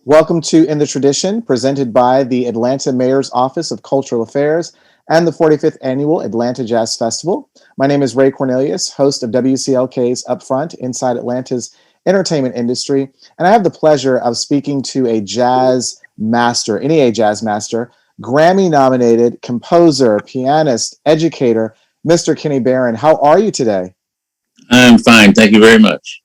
Welcome to In the Tradition, presented by the Atlanta Mayor's Office of Cultural Affairs and the 45th Annual Atlanta Jazz Festival. My name is Ray Cornelius, host of WCLK's Upfront inside Atlanta's entertainment industry, and I have the pleasure of speaking to a jazz master, NEA jazz master, Grammy-nominated composer, pianist, educator, Mr. Kenny Barron. How are you today? I'm fine. Thank you very much.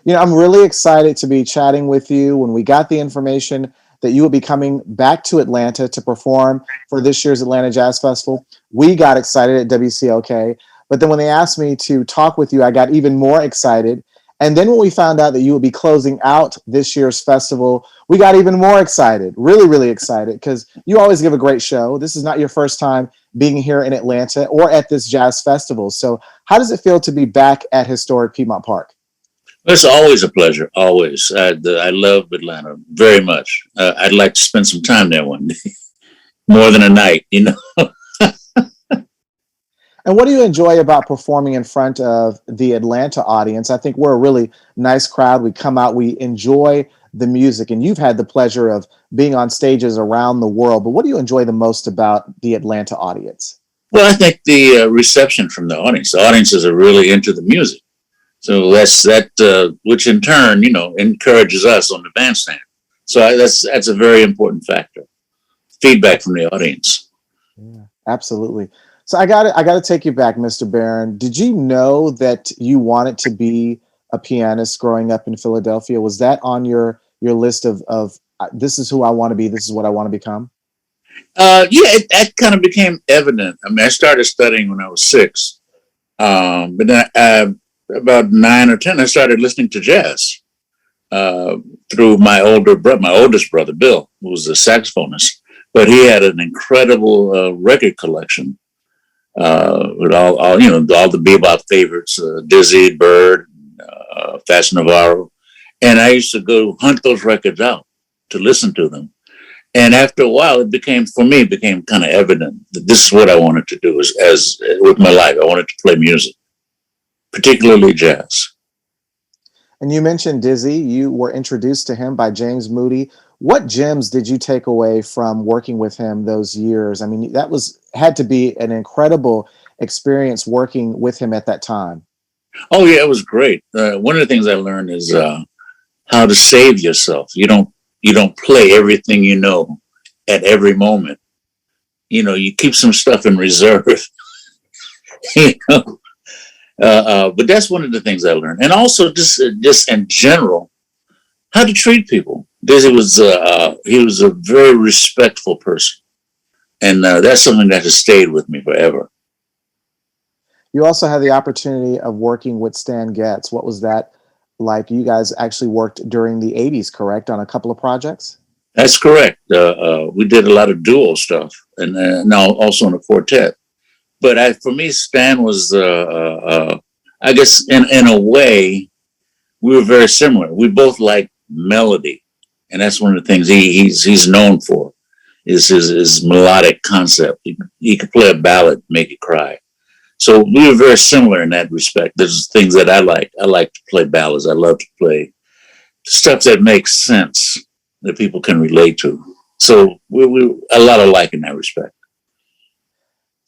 I'm really excited to be chatting with you. When we got the information that you will be coming back to Atlanta to perform for this year's Atlanta Jazz Festival, we got excited at WCLK. But then when they asked me to talk with you, I got even more excited. And then when we found out that you would be closing out this year's festival, we got even more excited, really, really excited, because you always give a great show. This is not your first time being here in Atlanta or at this jazz festival. So how does it feel to be back at historic Piedmont Park? It's always a pleasure. Always. I love Atlanta very much. I'd like to spend some time there one day, more than a night. And what do you enjoy about performing in front of the Atlanta audience? I think we're a really nice crowd. We come out, we enjoy the music, and you've had the pleasure of being on stages around the world. But what do you enjoy the most about the Atlanta audience? Well, I think the reception from the audience. The audiences are really into the music. So which in turn, encourages us on the bandstand. So that's a very important factor. Feedback from the audience. Yeah, absolutely. So I got to take you back, Mr. Barron. Did you know that you wanted to be a pianist growing up in Philadelphia? Was that on your list of this is who I want to be, this is what I want to become? That kind of became evident. I mean, I started studying when I was 6, but then about 9 or 10, I started listening to jazz through my oldest brother, Bill, who was a saxophonist. But he had an incredible record collection with all the bebop favorites, Dizzy, Bird, Fats Navarro. And I used to go hunt those records out to listen to them. And after a while, it became kind of evident that this is what I wanted to do as with my life. I wanted to play music, particularly jazz. And you mentioned Dizzy. You were introduced to him by James Moody. What gems did you take away from working with him those years? I mean, had to be an incredible experience working with him at that time. Oh yeah, it was great. One of the things I learned is how to save yourself. You don't play everything you know at every moment. You keep some stuff in reserve. you know? But that's one of the things I learned, and also just in general, how to treat people. Dizzy he was a very respectful person, and that's something that has stayed with me forever. You also had the opportunity of working with Stan Getz. What was that like? You guys actually worked during the '80s, correct, on a couple of projects? That's correct. We did a lot of duo stuff, and now also in a quartet. But for me, Stan was, I guess, in a way, we were very similar. We both like melody, and that's one of the things he's known for is his melodic concept. He could play a ballad, make you cry. So we were very similar in that respect. There's things that I like. I like to play ballads. I love to play stuff that makes sense that people can relate to. So we a lot alike in that respect.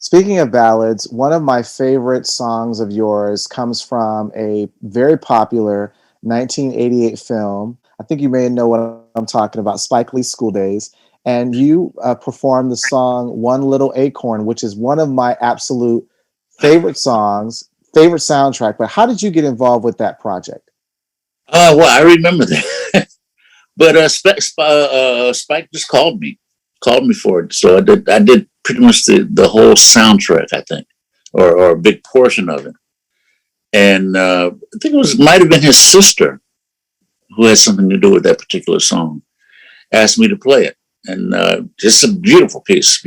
Speaking of ballads, one of my favorite songs of yours comes from a very popular 1988 film. I think you may know what I'm talking about, Spike Lee's School Days. And you performed the song One Little Acorn, which is one of my absolute favorite songs, favorite soundtrack. But how did you get involved with that project? Well, I remember that. But Spike just called me for it. So I did pretty much the whole soundtrack, I think, or a big portion of it. And I think might have been his sister who had something to do with that particular song, asked me to play it. And just a beautiful piece.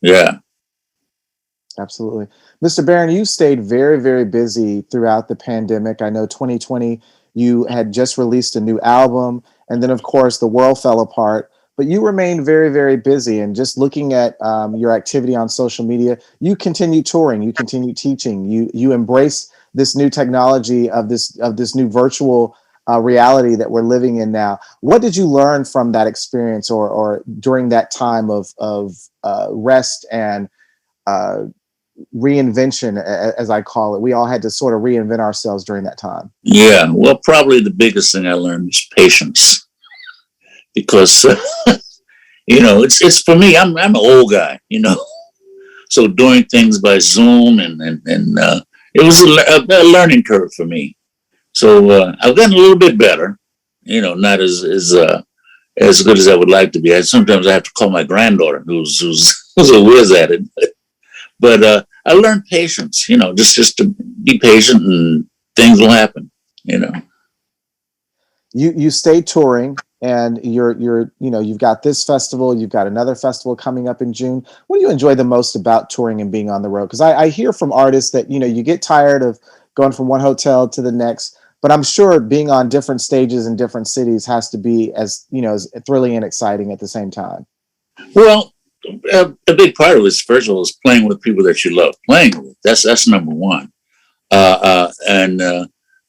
Yeah. Absolutely. Mr. Barron, you stayed very, very busy throughout the pandemic. I know 2020, you had just released a new album, and then, of course, the world fell apart. But you remained very, very busy. And just looking at your activity on social media, you continue touring, you continue teaching, you embrace this new technology of this new virtual reality that we're living in now. What did you learn from that experience, or during that time of rest and uh, reinvention, as I call it? We all had to sort of reinvent ourselves during that time. Yeah, well, probably the biggest thing I learned is patience, because it's for me. I'm an old guy, so doing things by Zoom and it was a learning curve for me. So I've gotten a little bit better, not as good as I would like to be. Sometimes I have to call my granddaughter, who's a whiz at it. But I learned patience, just to be patient, and things will happen, you know. You stay touring, and you've got this festival, you've got another festival coming up in June. What do you enjoy the most about touring and being on the road? Because I hear from artists that you get tired of going from one hotel to the next, but I'm sure being on different stages in different cities has to be as thrilling and exciting at the same time. Well, a big part of it is, first of all, is playing with people that you love playing with. That's number one. And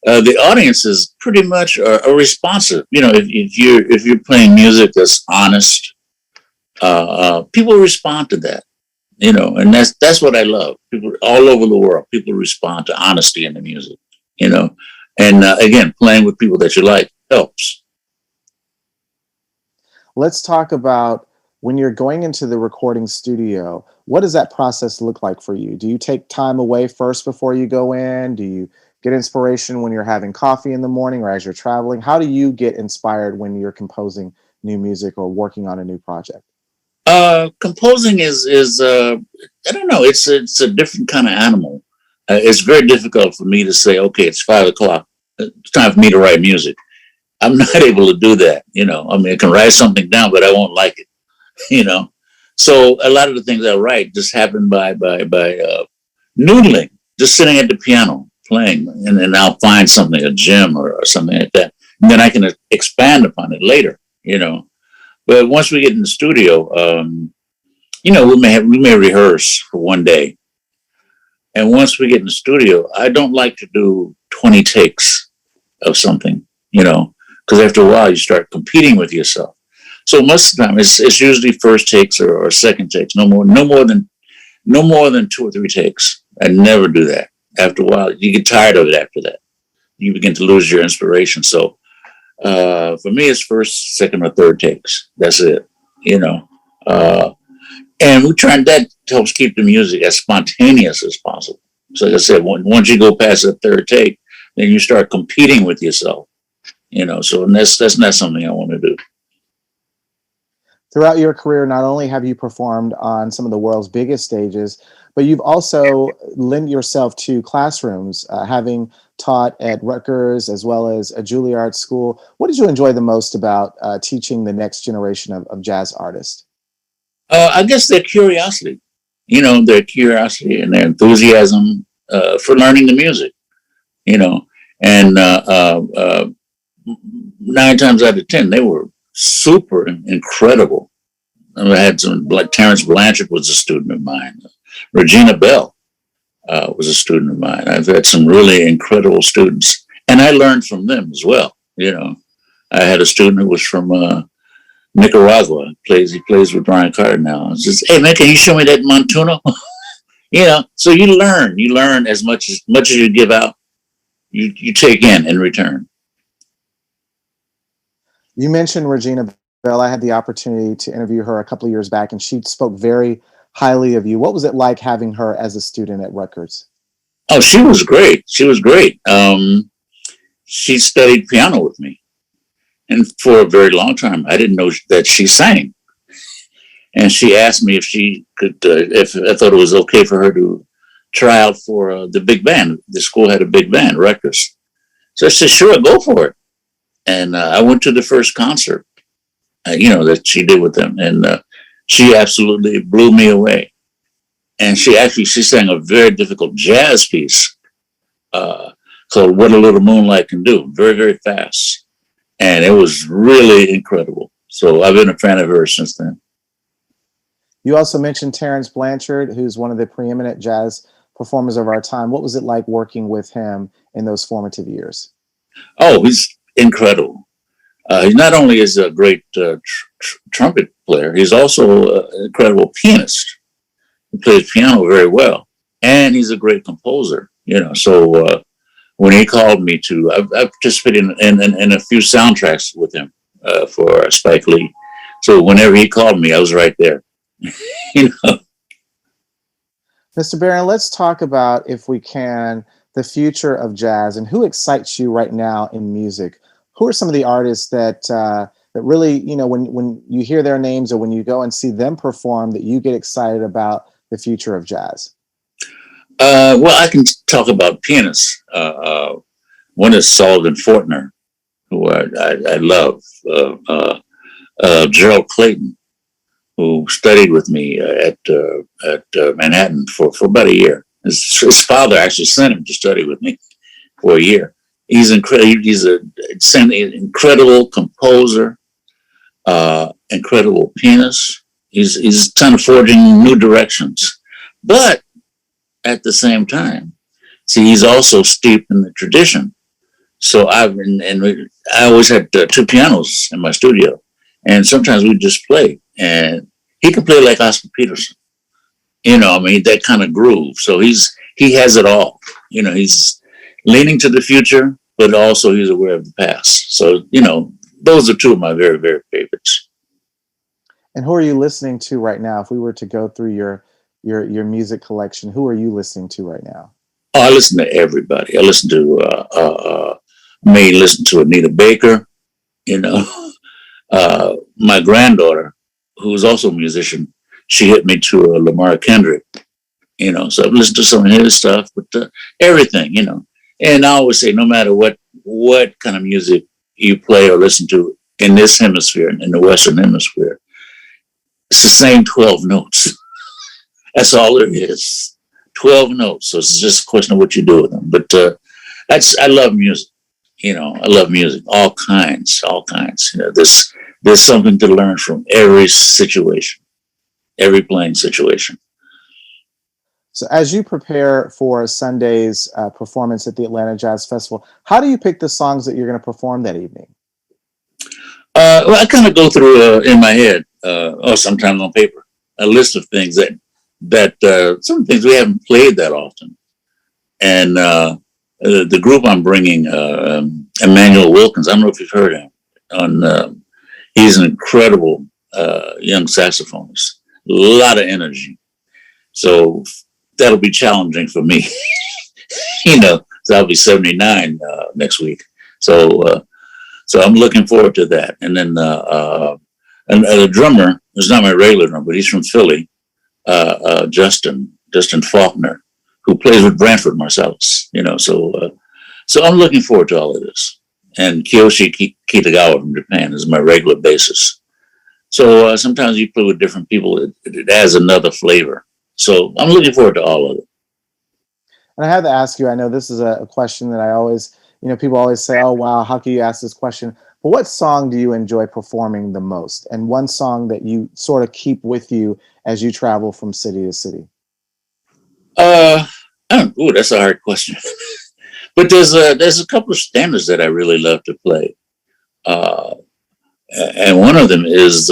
The audience is pretty much are responsive. If you're playing music that's honest, people respond to that. And that's what I love. People all over the world, people respond to honesty in the music. You know, and again, playing with people that you like helps. Let's talk about when you're going into the recording studio. What does that process look like for you? Do you take time away first before you go in? Do you get inspiration when you're having coffee in the morning or as you're traveling? How do you get inspired when you're composing new music or working on a new project? Composing is I don't know. It's a different kind of animal. It's very difficult for me to say, okay, it's 5 o'clock. It's time for me to write music. I'm not able to do that. I mean, I can write something down, but I won't like it. You know, so a lot of the things I write just happen by noodling, just sitting at the piano playing, and then I'll find something, a gem or something like that, and then I can expand upon it later. But once we get in the studio, we may rehearse for one day, and once we get in the studio, I don't like to do 20 takes of something, because after a while you start competing with yourself. So most of the time, it's usually first takes or second takes. No more than 2 or 3 takes. I never do that. After a while, you get tired of it. After that, you begin to lose your inspiration. So for me, it's first, second, or third takes. That's it. And we try, and that helps keep the music as spontaneous as possible. So like I said, once you go past the third take, then you start competing with yourself. So that's not something I want to do. Throughout your career, not only have you performed on some of the world's biggest stages, but you've also lent yourself to classrooms, having taught at Rutgers as well as a Juilliard school. What did you enjoy the most about teaching the next generation of jazz artists? I guess their curiosity and their enthusiasm for learning the music, and 9 times out of 10, they were super incredible. I had some, like Terrence Blanchard was a student of mine. Regina Bell was a student of mine. I've had some really incredible students, and I learned from them as well. I had a student who was from Nicaragua. He plays with Brian Carter now. It's just, hey man, can you show me that Montuno? So you learn as much as you give out, you take in return. You mentioned Regina Bell. I had the opportunity to interview her a couple of years back, and she spoke very highly of you. What was it like having her as a student at Rutgers? Oh, she was great. She was great. She studied piano with me, and for a very long time, I didn't know that she sang. And she asked me if she could, if I thought it was okay for her to try out for the big band. The school had a big band, Rutgers. So I said, sure, go for it. And I went to the first concert, that she did with them, and she absolutely blew me away. And she sang a very difficult jazz piece called "What a Little Moonlight Can Do," very, very fast, and it was really incredible. So I've been a fan of hers since then. You also mentioned Terrence Blanchard, who's one of the preeminent jazz performers of our time. What was it like working with him in those formative years? Oh, incredible. He not only is a great trumpet player, he's also an incredible pianist. He plays piano very well, and he's a great composer. So when he called me to, I participated in a few soundtracks with him for Spike Lee. So whenever he called me, I was right there. you know. Mr. Barron, let's talk about, if we can, the future of jazz and who excites you right now in music. Who are some of the artists that that really, when you hear their names or when you go and see them perform, that you get excited about the future of jazz? Well, I can talk about pianists. One is Sullivan Fortner, who I love. Gerald Clayton, who studied with me at Manhattan for about a year. His father actually sent him to study with me for a year. He's incredible. He's an incredible composer, incredible pianist. He's kind of forging new directions, but at the same time, see, he's also steeped in the tradition. So I always had two pianos in my studio, and sometimes we just play. And he can play like Oscar Peterson, that kind of groove. So he has it all. He's leaning to the future, but also he's aware of the past. So those are two of my very, very favorites. And who are you listening to right now? If we were to go through your music collection, who are you listening to right now? Oh, I listen to everybody. I listen to may listen to Anita Baker. My granddaughter, who's also a musician, she hit me to Lamar Kendrick. So I've listened to some of his stuff, but everything. And I always say, no matter what kind of music you play or listen to in this hemisphere, in the Western Hemisphere, it's the same 12 notes. That's all there is. 12 notes. So it's just a question of what you do with them. But I love music. I love music, all kinds. There's something to learn from every situation, every playing situation. So as you prepare for Sunday's performance at the Atlanta Jazz Festival, how do you pick the songs that you're going to perform that evening? Well, I kind of go through in my head, or sometimes on paper, a list of things that some things we haven't played that often. And the group I'm bringing, Emmanuel Wilkins, I don't know if you've heard him. He's an incredible young saxophonist, a lot of energy. So that'll be challenging for me, so I'll be 79 next week. So I'm looking forward to that. And then a drummer, who's not my regular drummer, but he's from Philly, Justin Faulkner, who plays with Branford Marsalis. So I'm looking forward to all of this. And Kiyoshi Kitagawa from Japan is my regular bassist. So sometimes you play with different people, it adds another flavor. So I'm looking forward to all of it. And I have to ask you, I know this is a question that I always, people always say, oh, wow, how can you ask this question? But what song do you enjoy performing the most? And one song that you sort of keep with you as you travel from city to city? That's a hard question. But there's a couple of standards that I really love to play. And one of them is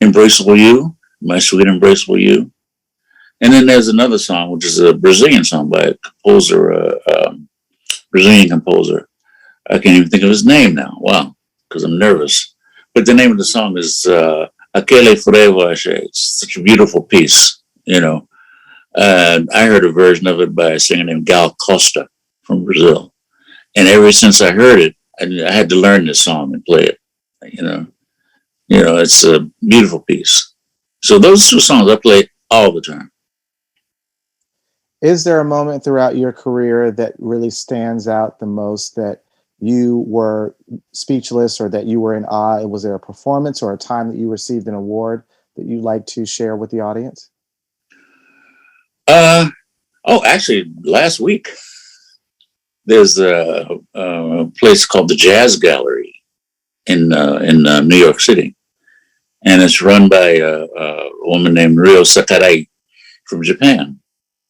Embraceable You, My Sweet Embraceable You. And then there's another song, which is a Brazilian song by a composer, Brazilian composer. I can't even think of his name now. Wow, because I'm nervous. But the name of the song is Aquele Frevo Achei. It's such a beautiful piece, And I heard a version of it by a singer named Gal Costa from Brazil. And ever since I heard it, I had to learn this song and play it. It's a beautiful piece. So those two songs I play all the time. Is there a moment throughout your career that really stands out the most, that you were speechless or that you were in awe? Was there a performance or a time that you received an award that you'd like to share with the audience? Actually, last week, there's a place called the Jazz Gallery in New York City. And it's run by a woman named Ryo Sakurai from Japan.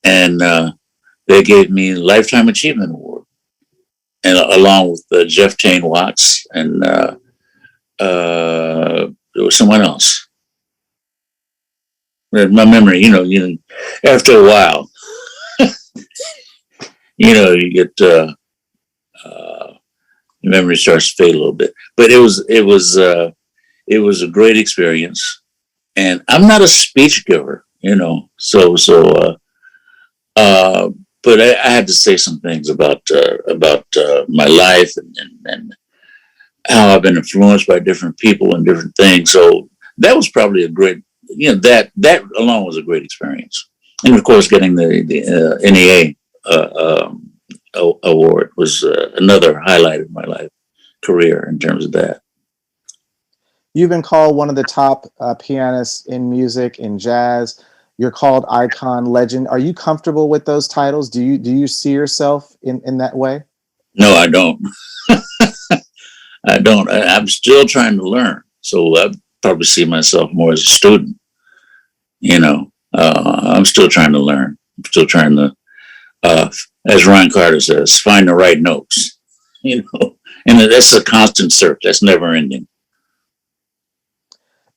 And they gave me a Lifetime Achievement Award. and along with Jeff Tain Watts and there was someone else. My memory, after a while, you get your memory starts to fade a little bit. But it was a great experience, and I'm not a speech giver, but I had to say some things about my life and how I've been influenced by different people and different things. So that was probably a great, that alone was a great experience. And of course, getting the NEA award was another highlight of my life career in terms of that. You've been called one of the top pianists in music, in jazz. You're called icon, legend. Are you comfortable with those titles? Do you see yourself in that way? No, I don't. I don't. I'm still trying to learn. So I probably see myself more as a student. I'm still trying to learn. I'm still trying to, as Ryan Carter says, find the right notes. And that's a constant search. That's never ending.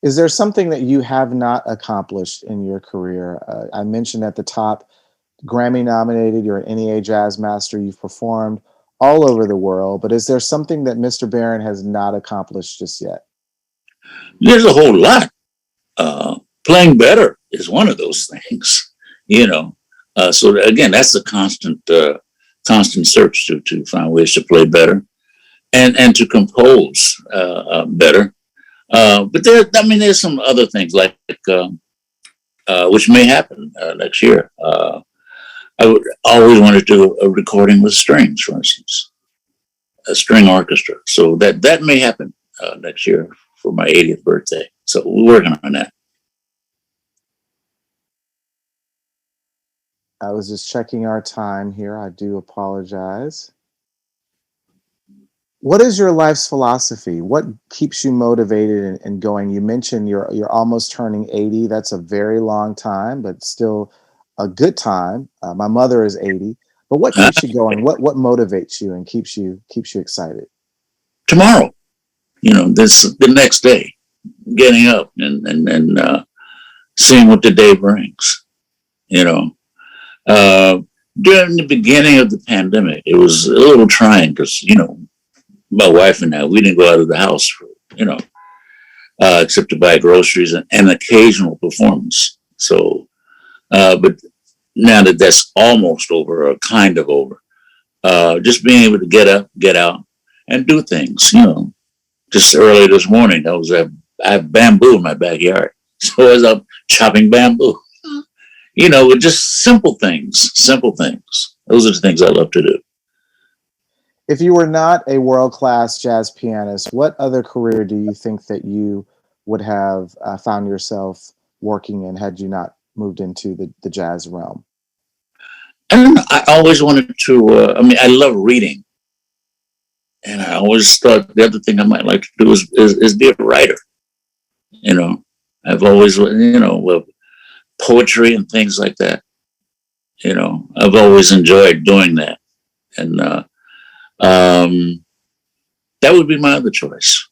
Is there something that you have not accomplished in your career? I mentioned at the top, Grammy nominated, you're an NEA Jazz Master, you've performed all over the world, but is there something that Mr. Barron has not accomplished just yet? There's a whole lot. Playing better is one of those things, So again, that's a constant search to find ways to play better and to compose better. But there's some other things like which may happen next year. I would always want to do a recording with strings, for instance, a string orchestra. So that may happen next year for my 80th birthday. So we're working on that. I was just checking our time here. I do apologize. What is your life's philosophy? What keeps you motivated and going? You mentioned you're almost turning 80. That's a very long time, but still a good time. My mother is 80. But what keeps you going? What motivates you and keeps you excited? Tomorrow, the next day, getting up and seeing what the day brings. During the beginning of the pandemic, it was a little trying because my wife and I, we didn't go out of the house for, except to buy groceries and occasional performance. So, but now that that's almost over or kind of over, just being able to get up, get out and do things, just early this morning, I have bamboo in my backyard. So I was up chopping bamboo, with just simple things. Those are the things I love to do. If you were not a world-class jazz pianist, what other career do you think that you would have found yourself working in had you not moved into the jazz realm? I don't know. I always wanted to, I love reading. And I always thought the other thing I might like to do is be a writer. I've always, poetry and things like that. I've always enjoyed doing that. And that would be my other choice.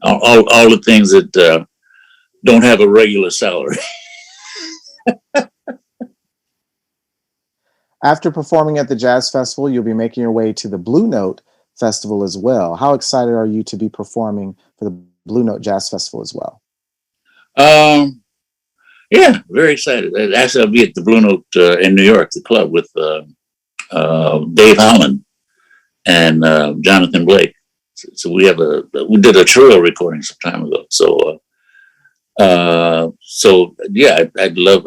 All the things that don't have a regular salary. After performing at the Jazz Festival, you'll be making your way to the Blue Note Festival as well. How excited are you to be performing for the Blue Note Jazz Festival as well? Yeah, very excited. Actually, I'll be at the Blue Note in New York, the club, with Dave Holland and Jonathan Blake. So we did a trio recording some time ago. So yeah, I love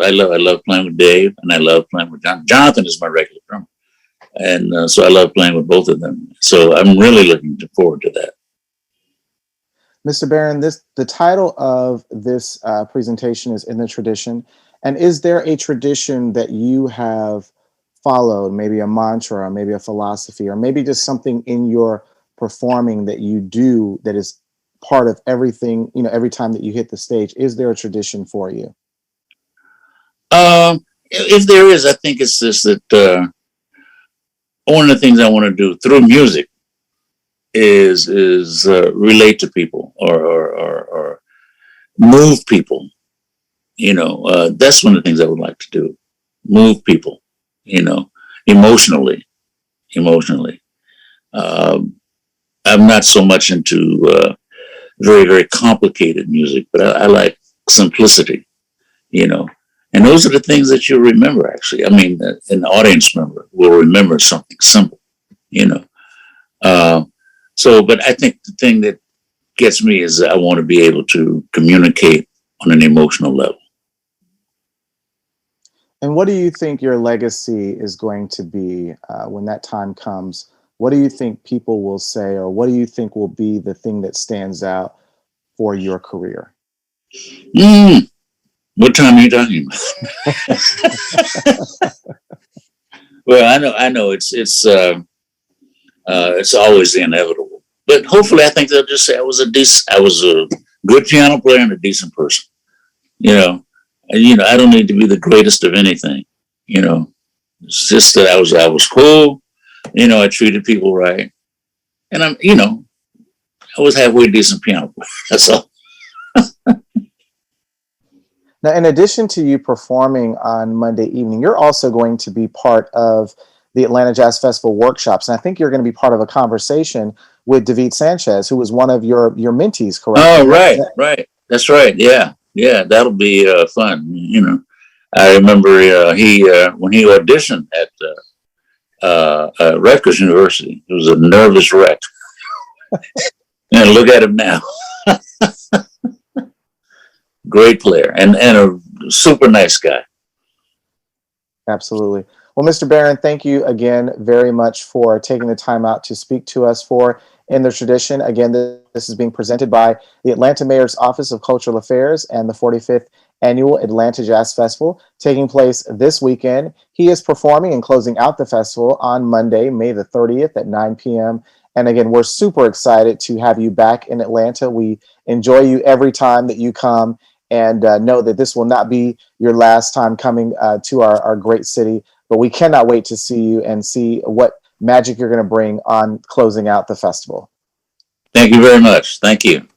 playing with Dave, and I love playing with Jonathan. Jonathan is my regular drummer, and so I love playing with both of them. So I'm really looking forward to that. Mr. Barron, the title of this presentation is In the Tradition. And is there a tradition that you have followed, maybe a mantra, or maybe a philosophy, or maybe just something in your performing that you do that is part of everything, every time that you hit the stage? Is there a tradition for you? If there is, I think it's just that one of the things I want to do through music is relate to people or move people. That's one of the things I would like to do. Move people, you know, emotionally. Emotionally, I'm not so much into very very complicated music, but I like simplicity. You know, and those are the things that you remember. Actually, I mean, an audience member will remember something simple. You know, uh, but I think the thing that gets me is I want to be able to communicate on an emotional level. And what do you think your legacy is going to be when that time comes? What do you think people will say, or what do you think will be the thing that stands out for your career? Mm, what time are you talking about? Well, I know, it's always the inevitable, but hopefully, I think they'll just say I was a good piano player and a decent person. You know, I don't need to be the greatest of anything. You know, it's just that I was cool. I treated people right, and I was halfway decent piano player. That's all. Now, in addition to you performing on Monday evening, you're also going to be part of the Atlanta Jazz Festival workshops. And I think you're going to be part of a conversation with David Sanchez, who was one of your mentees, correct? Oh, right, right. That's right. Yeah, yeah. That'll be fun. I remember he when he auditioned at Rutgers University. It was a nervous wreck. And look at him now. Great player and a super nice guy. Absolutely. Well, Mr. Barron, thank you again very much for taking the time out to speak to us for In the Tradition. Again, this is being presented by the Atlanta Mayor's Office of Cultural Affairs and the 45th Annual Atlanta Jazz Festival taking place this weekend. He is performing and closing out the festival on Monday, May the 30th at 9 p.m. And again, we're super excited to have you back in Atlanta. We enjoy you every time that you come, and know that this will not be your last time coming to our great city. But we cannot wait to see you and see what magic you're going to bring on closing out the festival. Thank you very much. Thank you.